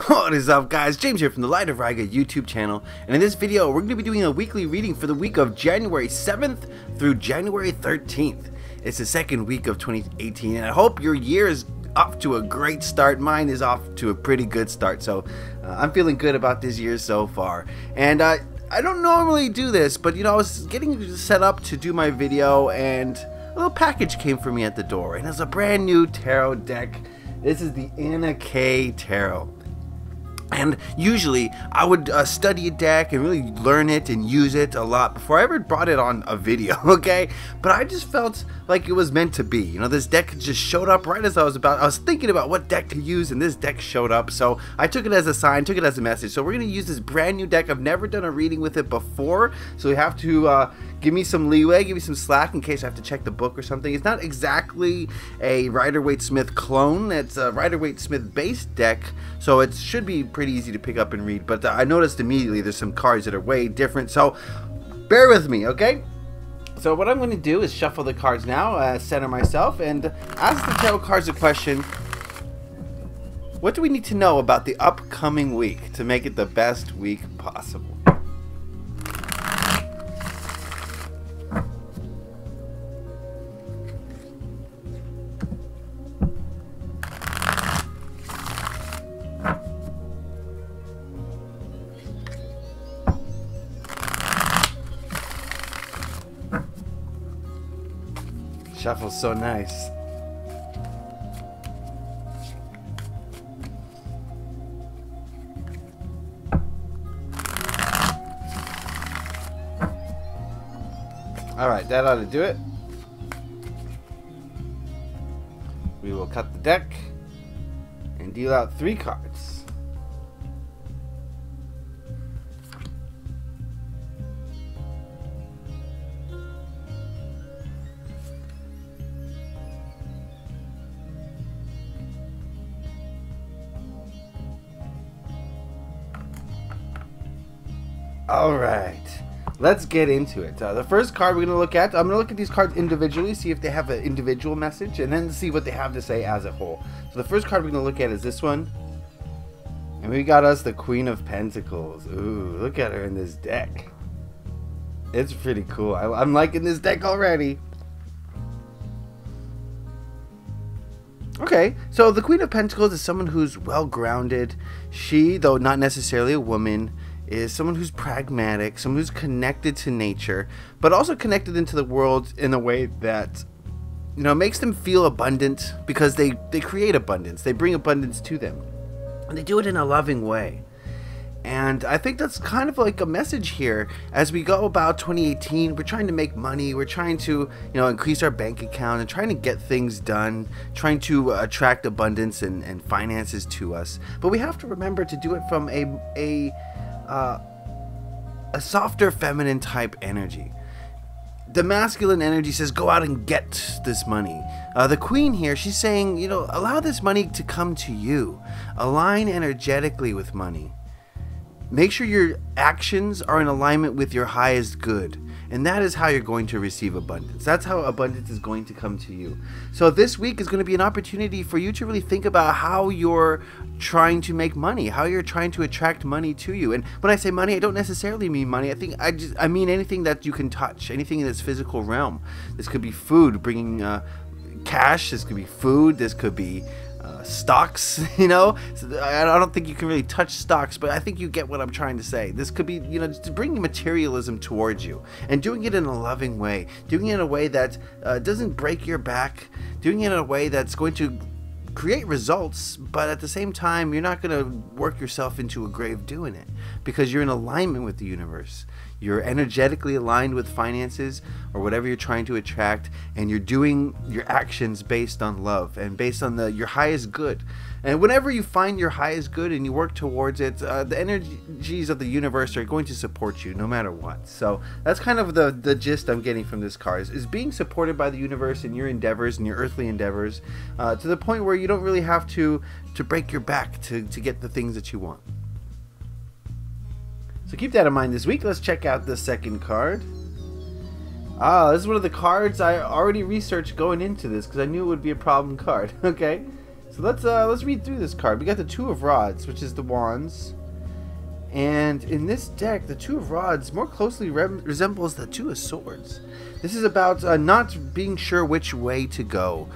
What is up, guys? James here from the Light of Riga YouTube channel, and in this video we're going to be doing a weekly reading for the week of January 7th through January 13th. It's the second week of 2018, and I hope your year is off to a great start. Mine is off to a pretty good start, so I'm feeling good about this year so far. And I don't normally do this, but I was getting set up to do my video, and a little package came for me at the door, and it's a brand new tarot deck. This is the Anna K Tarot. And usually I would study a deck and really learn it and use it a lot before I ever brought it on a video, okay? But I just felt like it was meant to be. This deck just showed up right as I was thinking about what deck to use, and this deck showed up. So I took it as a sign, took it as a message. So we're going to use this brand new deck. I've never done a reading with it before, so you have to give me some leeway, give me some slack in case I have to check the book or something. It's not exactly a Rider-Waite-Smith clone. It's a Rider-Waite-Smith based deck, so it should be pretty easy to pick up and read. But I noticed immediately there's some cards that are way different, so bear with me, okay? So what I'm going to do is shuffle the cards now, center myself, and ask the tarot cards a question. What do we need to know about the upcoming week to make it the best week possible? Shuffle's so nice. Alright, that ought to do it. We will cut the deck and deal out 3 cards. Alright, let's get into it. The first card we're going to look at, I'm going to look at these cards individually, see if they have an individual message, and then see what they have to say as a whole. So the first card we're going to look at is this one. And we got us the Queen of Pentacles. Ooh, look at her in this deck. It's pretty cool. I'm liking this deck already. Okay, so the Queen of Pentacles is someone who's well-grounded. She, though not necessarily a woman, is someone who's pragmatic, someone who's connected to nature, but also connected into the world in a way that, makes them feel abundant, because they create abundance. They bring abundance to them. And they do it in a loving way. And I think that's kind of like a message here. As we go about 2018, we're trying to make money. We're trying to, increase our bank account and trying to get things done, trying to attract abundance and finances to us. But we have to remember to do it from a softer feminine type energy. The masculine energy says go out and get this money. The queen here, she's saying, allow this money to come to you. Align energetically with money. Make sure your actions are in alignment with your highest good. And that is how you're going to receive abundance. That's how abundance is going to come to you. So this week is going to be an opportunity for you to really think about how you're trying to make money, how you're trying to attract money to you. And when I say money, I don't necessarily mean money. I mean anything that you can touch, anything in this physical realm. This could be food, bringing cash. This could be food. This could be stocks, So I don't think you can really touch stocks, but I think you get what I'm trying to say. This could be, just bringing materialism towards you and doing it in a loving way, doing it in a way that doesn't break your back, doing it in a way that's going to create results, but at the same time, you're not going to work yourself into a grave doing it, because you're in alignment with the universe. You're energetically aligned with finances or whatever you're trying to attract, and you're doing your actions based on love and based on your highest good. And whenever you find your highest good and you work towards it, the energies of the universe are going to support you no matter what. So that's kind of the gist I'm getting from this card, is being supported by the universe in your endeavors and your earthly endeavors, to the point where you don't really have to break your back to get the things that you want. So keep that in mind this week. Let's check out the second card. This is one of the cards I already researched going into this, because I knew it would be a problem card. Okay, So let's read through this card. We got the Two of Rods, which is the Wands. And in this deck, the Two of Rods more closely resembles the Two of Swords. This is about not being sure which way to go,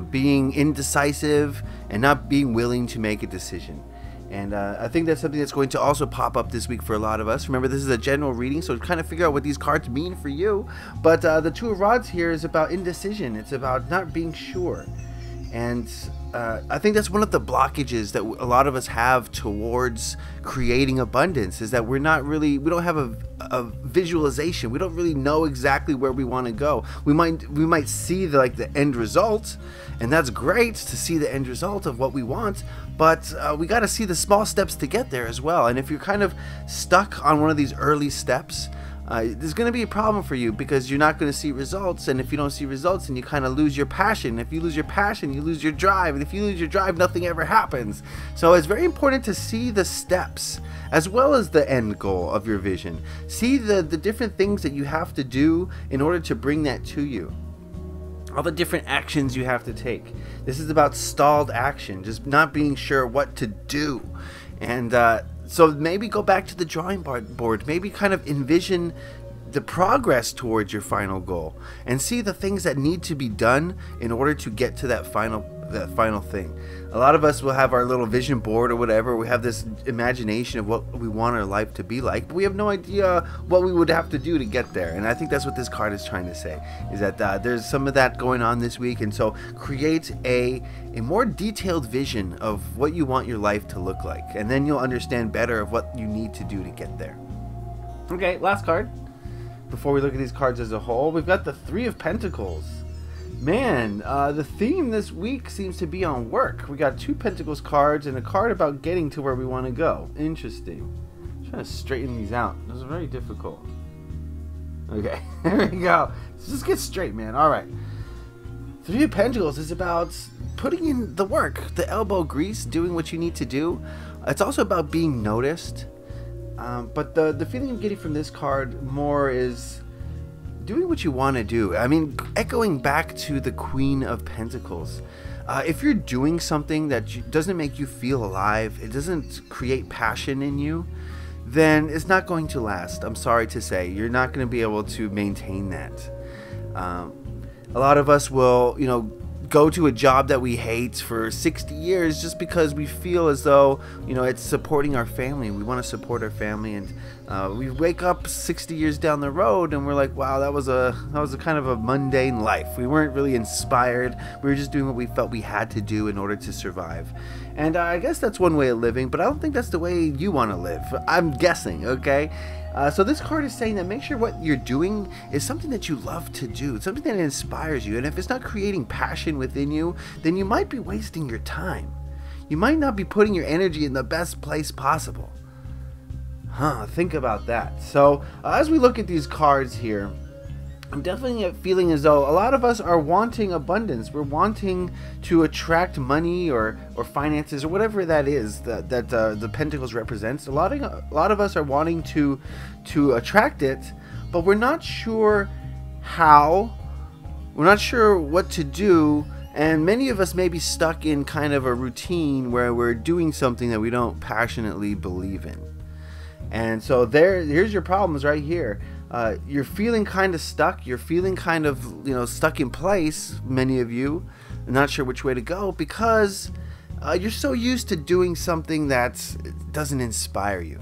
being indecisive, and not being willing to make a decision. And I think that's something that's going to also pop up this week for a lot of us. Remember, this is a general reading, so kind of figure out what these cards mean for you. But the Two of Rods here is about indecision. It's about not being sure. And I think that's one of the blockages that a lot of us have towards creating abundance, is that we don't have a visualization. We don't really know exactly where we want to go. We might see the end result, and that's great to see the end result of what we want, but we got to see the small steps to get there as well. And if you're kind of stuck on one of these early steps, there's going to be a problem for you, because you're not going to see results. And if you don't see results, then you kind of lose your passion. If you lose your passion, you lose your drive. And if you lose your drive, nothing ever happens. So it's very important to see the steps as well as the end goal of your vision. See the different things that you have to do in order to bring that to you. All the different actions you have to take. This is about stalled action, just not being sure what to do. And so maybe go back to the drawing board, maybe kind of envision the progress towards your final goal, and see the things that need to be done in order to get to that final thing. A lot of us will have our little vision board or whatever. We have this imagination of what we want our life to be like, but we have no idea what we would have to do to get there. And I think that's what this card is trying to say, is that there's some of that going on this week. And so create a more detailed vision of what you want your life to look like, and then you'll understand better of what you need to do to get there. Okay, last card before we look at these cards as a whole. We've got the Three of Pentacles. Man, the theme this week seems to be on work. We got two Pentacles cards and a card about getting to where we want to go. Interesting. I'm trying to straighten these out. This is very difficult. Okay, there we go. Let's just get straight, man. All right. Three of Pentacles is about putting in the work, the elbow grease, doing what you need to do. It's also about being noticed. But the feeling I'm getting from this card more is doing what you want to do. I mean, echoing back to the Queen of Pentacles. If you're doing something that doesn't make you feel alive, it doesn't create passion in you, then it's not going to last. I'm sorry to say, you're not going to be able to maintain that. A lot of us will, go to a job that we hate for 60 years just because we feel as though, it's supporting our family. We want to support our family, and we wake up 60 years down the road and we're like, wow, that was a kind of a mundane life. We weren't really inspired. We were just doing what we felt we had to do in order to survive. And I guess that's one way of living, but I don't think that's the way you want to live. I'm guessing, okay? So this card is saying that make sure what you're doing is something that you love to do, something that inspires you. And if it's not creating passion within you, then you might be wasting your time. You might not be putting your energy in the best place possible. Think about that. So as we look at these cards here, I'm definitely feeling as though a lot of us are wanting abundance. We're wanting to attract money or finances or whatever that is that the Pentacles represents. A lot of us are wanting to attract it, but we're not sure how. We're not sure what to do, and many of us may be stuck in kind of a routine where we're doing something that we don't passionately believe in. And so here's your problems right here. You're feeling kind of stuck. You're feeling kind of, stuck in place, many of you, not sure which way to go, because you're so used to doing something that doesn't inspire you.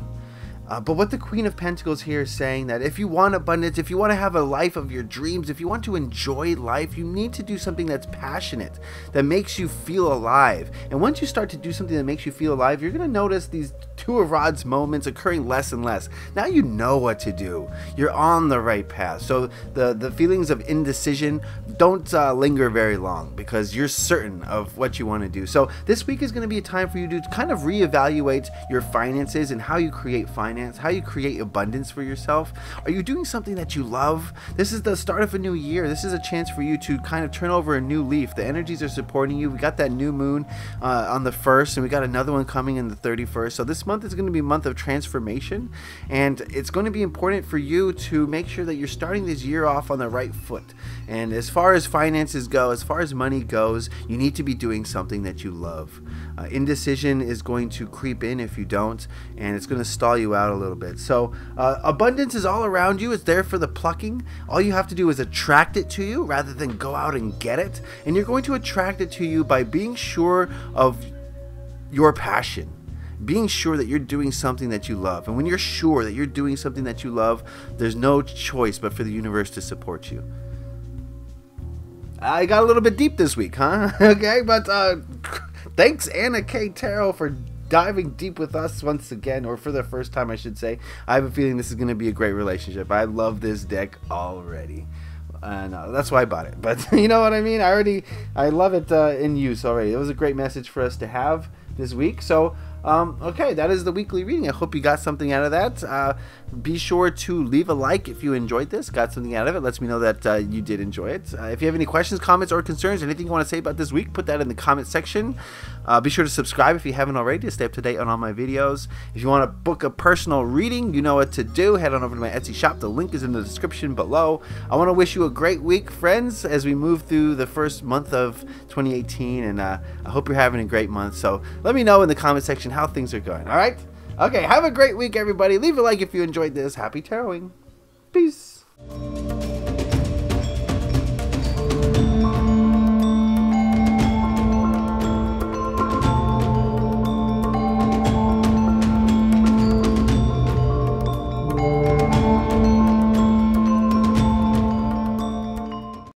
But what the Queen of Pentacles here is saying, that if you want abundance, if you want to have a life of your dreams, if you want to enjoy life, you need to do something that's passionate, that makes you feel alive. And once you start to do something that makes you feel alive, you're going to notice these Two of Rods moments occurring less and less. Now you know what to do. You're on the right path. So the feelings of indecision don't linger very long, because you're certain of what you want to do. So this week is going to be a time for you to kind of reevaluate your finances and how you create finance, how you create abundance for yourself. Are you doing something that you love? This is the start of a new year. This is a chance for you to kind of turn over a new leaf. The energies are supporting you. We got that new moon on the 1st, and we got another one coming in the 31st. So this month is going to be a month of transformation, and it's going to be important for you to make sure that you're starting this year off on the right foot. And as far as finances go, as far as money goes, you need to be doing something that you love. Indecision is going to creep in if you don't, and it's going to stall you out a little bit. So abundance is all around you. It's there for the plucking. All you have to do is attract it to you rather than go out and get it. And you're going to attract it to you by being sure of your passion, being sure that you're doing something that you love. And when you're sure that you're doing something that you love, there's no choice but for the universe to support you. I got a little bit deep this week, huh? Okay, but thanks Anna K. Tarot for diving deep with us once again, or for the first time I should say. I have a feeling this is going to be a great relationship. I love this deck already. And that's why I bought it. But you know what I mean? I love it in use already. It was a great message for us to have this week. So okay, that is the weekly reading. I hope you got something out of that. Be sure to leave a like if you enjoyed this, got something out of it. Lets me know that you did enjoy it. If you have any questions, comments, or concerns, anything you want to say about this week, put that in the comment section. Be sure to subscribe if you haven't already to stay up to date on all my videos. If you want to book a personal reading, you know what to do. Head on over to my Etsy shop. The link is in the description below. I want to wish you a great week, friends, as we move through the first month of 2018, and I hope you're having a great month. So let me know in the comment section how things are going. All right? Okay, have a great week, everybody. Leave a like if you enjoyed this. Happy taroting. Peace.